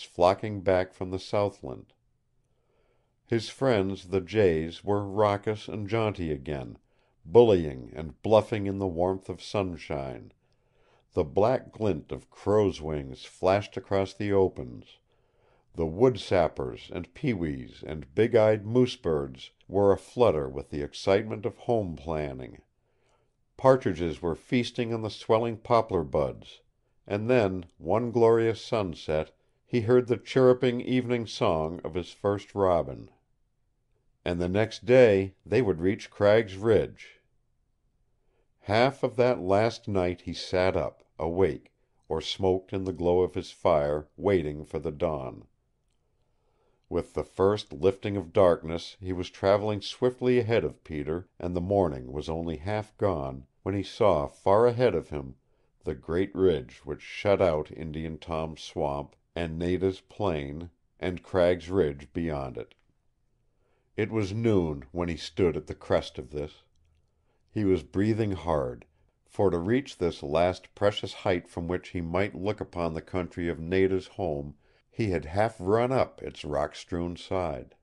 flocking back from the southland. His friends, the jays, were raucous and jaunty again, bullying and bluffing in the warmth of sunshine. The black glint of crows' wings flashed across the opens. The woodsappers and pewees and big-eyed moose birds were aflutter with the excitement of home planning. Partridges were feasting on the swelling poplar buds, and then, one glorious sunset, he heard the chirruping evening song of his first robin. And the next day they would reach Cragg's Ridge. Half of that last night he sat up, awake, or smoked in the glow of his fire, waiting for the dawn. With the first lifting of darkness he was traveling swiftly ahead of Peter, and the morning was only half gone when he saw far ahead of him the great ridge which shut out Indian Tom's swamp, and Nada's plain, and Cragg's Ridge beyond it. It was noon when he stood at the crest of this. He was breathing hard, for to reach this last precious height from which he might look upon the country of Nada's home he had half run up its rock-strewn side.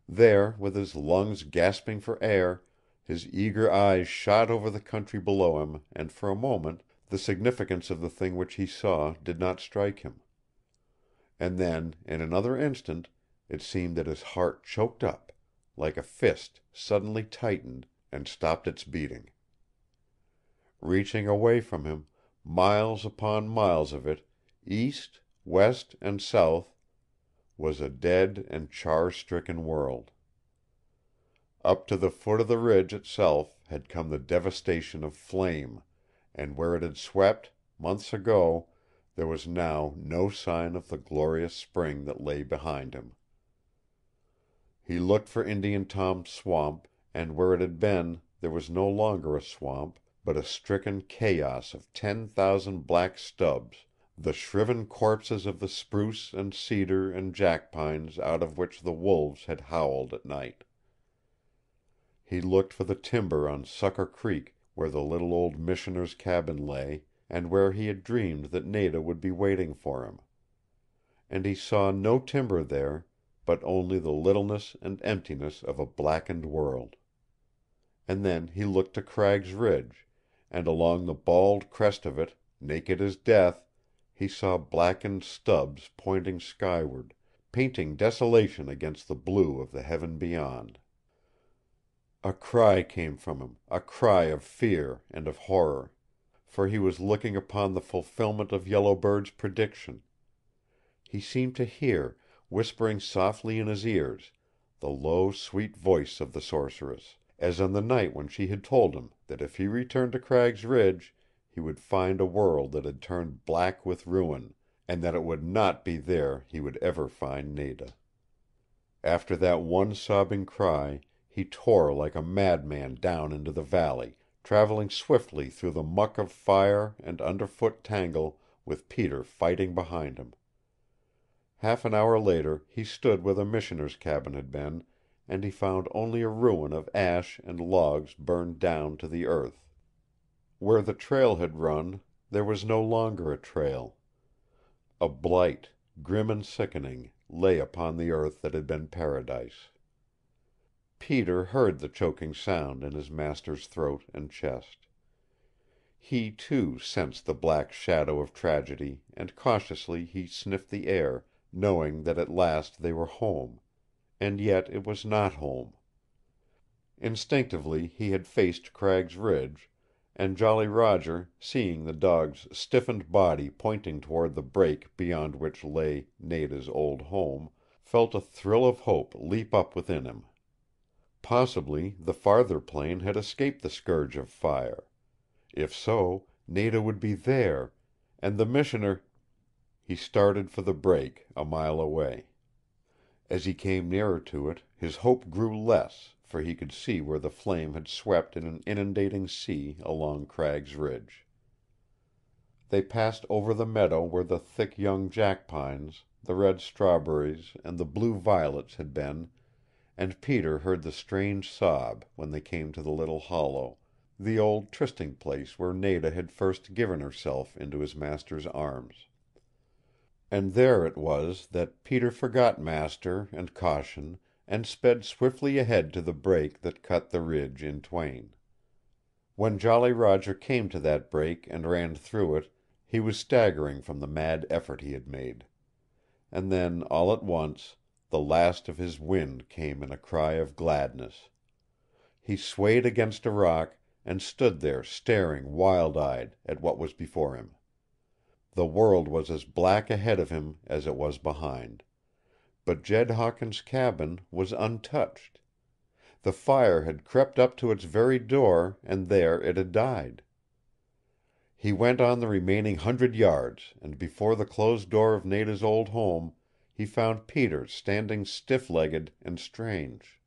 There, with his lungs gasping for air, his eager eyes shot over the country below him, and for a moment the significance of the thing which he saw did not strike him. And then, in another instant, it seemed that his heart choked up, like a fist suddenly tightened, and stopped its beating. Reaching away from him, miles upon miles of it, east, west, and south, was a dead and char-stricken world. Up to the foot of the ridge itself had come the devastation of flame, and where it had swept, months ago, there was now no sign of the glorious spring that lay behind him. He looked for Indian Tom's swamp, and where it had been there was no longer a swamp, but a stricken chaos of 10,000 black stubs, the shriven corpses of the spruce and cedar and jackpines out of which the wolves had howled at night. He looked for the timber on Sucker Creek, where the little old missioner's cabin lay, and where he had dreamed that Nada would be waiting for him. And he saw no timber there, but only the littleness and emptiness of a blackened world. And then he looked to Cragg's Ridge, and along the bald crest of it, naked as death, he saw blackened stubs pointing skyward, painting desolation against the blue of the heaven beyond. A cry came from him, a cry of fear and of horror, for he was looking upon the fulfillment of Yellow Bird's prediction. He seemed to hear, whispering softly in his ears, the low, sweet voice of the sorceress, as on the night when she had told him that if he returned to Cragg's Ridge he would find a world that had turned black with ruin, and that it would not be there he would ever find Nada. After that one sobbing cry he tore like a madman down into the valley, traveling swiftly through the muck of fire and underfoot tangle, with Peter fighting behind him. Half an hour later he stood where the missioner's cabin had been, and he found only a ruin of ash and logs burned down to the earth. Where the trail had run, there was no longer a trail. A blight, grim and sickening, lay upon the earth that had been paradise. Peter heard the choking sound in his master's throat and chest. He, too, sensed the black shadow of tragedy, and cautiously he sniffed the air, knowing that at last they were home. And yet it was not home. Instinctively he had faced Cragg's Ridge, and Jolly Roger, seeing the dog's stiffened body pointing toward the break beyond which lay Nada's old home, felt a thrill of hope leap up within him. Possibly the farther plain had escaped the scourge of fire. If so, Nada would be there, and the missioner. He started for the break, a mile away. As he came nearer to it, his hope grew less, for he could see where the flame had swept in an inundating sea along Cragg's Ridge. They passed over the meadow where the thick young jackpines, the red strawberries, and the blue violets had been, and Peter heard the strange sob when they came to the little hollow, the old trysting place where Nada had first given herself into his master's arms. And there it was that Peter forgot master and caution and sped swiftly ahead to the break that cut the ridge in twain. When Jolly Roger came to that break and ran through it, he was staggering from the mad effort he had made. And then, all at once, the last of his wind came in a cry of gladness. He swayed against a rock and stood there staring wild-eyed at what was before him. The world was as black ahead of him as it was behind. But Jed Hawkins' cabin was untouched. The fire had crept up to its very door, and there it had died. He went on the remaining 100 yards, and before the closed door of Nada's old home he found Peter standing stiff-legged and strange.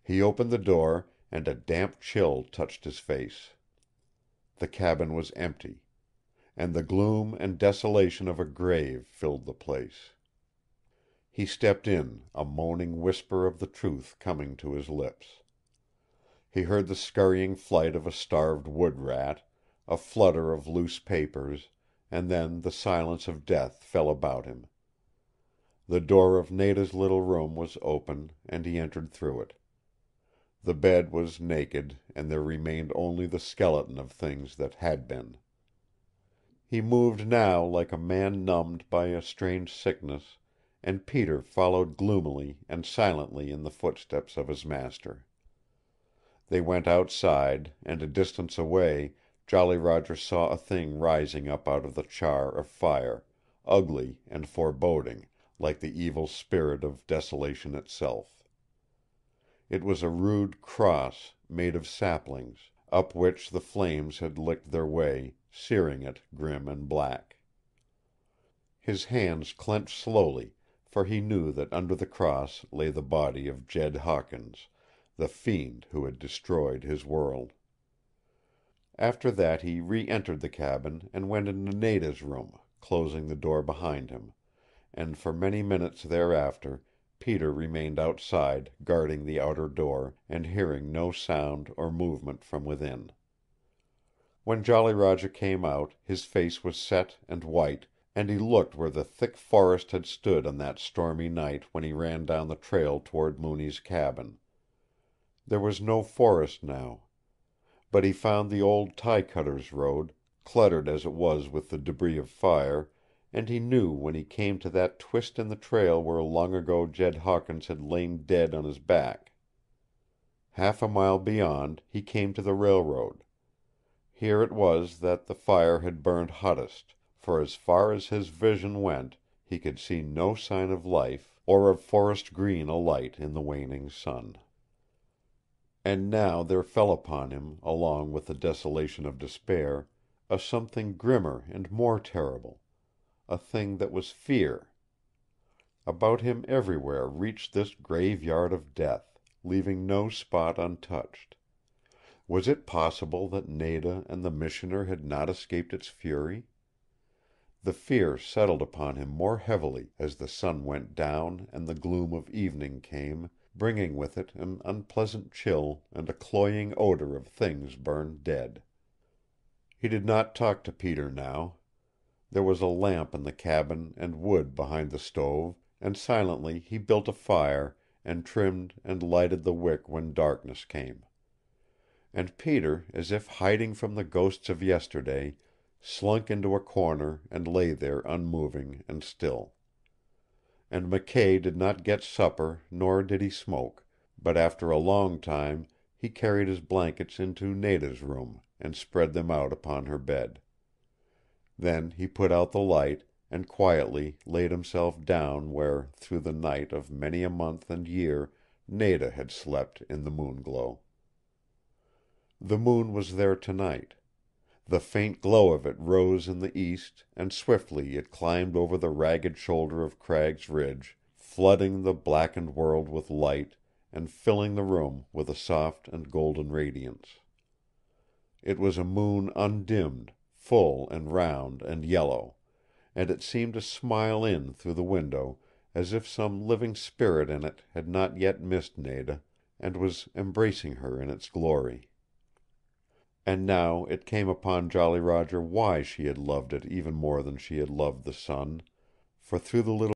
He opened the door, and a damp chill touched his face. The cabin was empty, and the gloom and desolation of a grave filled the place. He stepped in, a moaning whisper of the truth coming to his lips. He heard the scurrying flight of a starved wood rat, a flutter of loose papers, and then the silence of death fell about him. The door of Nada's little room was open, and he entered through it. The bed was naked, and there remained only the skeleton of things that had been. He moved now like a man numbed by a strange sickness, and Peter followed gloomily and silently in the footsteps of his master. They went outside, and a distance away Jolly Roger saw a thing rising up out of the char of fire, ugly and foreboding, like the evil spirit of desolation itself. It was a rude cross, made of saplings, up which the flames had licked their way, searing it grim and black. His hands clenched slowly, for he knew that under the cross lay the body of Jed Hawkins, the fiend who had destroyed his world. After that he re-entered the cabin and went into Nada's room, closing the door behind him, and for many minutes thereafter Peter remained outside guarding the outer door and hearing no sound or movement from within. When Jolly Roger came out, his face was set and white, and he looked where the thick forest had stood on that stormy night when he ran down the trail toward Mooney's cabin. There was no forest now. But he found the old tie cutter's road, cluttered as it was with the debris of fire, and he knew when he came to that twist in the trail where long ago Jed Hawkins had lain dead on his back. Half a mile beyond he came to the railroad. Here it was that the fire had burned hottest, for as far as his vision went he could see no sign of life, or of forest green alight in the waning sun. And now there fell upon him, along with the desolation of despair, a something grimmer and more terrible, a thing that was fear. About him everywhere reached this graveyard of death, leaving no spot untouched. Was it possible that Nada and the missioner had not escaped its fury? The fear settled upon him more heavily as the sun went down and the gloom of evening came, bringing with it an unpleasant chill and a cloying odor of things burned dead. He did not talk to Peter now. There was a lamp in the cabin and wood behind the stove, and silently he built a fire and trimmed and lighted the wick when darkness came. And Peter, as if hiding from the ghosts of yesterday, slunk into a corner and lay there unmoving and still. And McKay did not get supper, nor did he smoke, but after a long time he carried his blankets into Nada's room and spread them out upon her bed. Then he put out the light and quietly laid himself down where, through the night of many a month and year, Nada had slept in the moon-glow. The moon was there tonight. The faint glow of it rose in the east, and swiftly it climbed over the ragged shoulder of Cragg's Ridge, flooding the blackened world with light, and filling the room with a soft and golden radiance. It was a moon undimmed, full and round and yellow, and it seemed to smile in through the window as if some living spirit in it had not yet missed Nada, and was embracing her in its glory. And now it came upon Jolly Roger why she had loved it even more than she had loved the sun, for through the little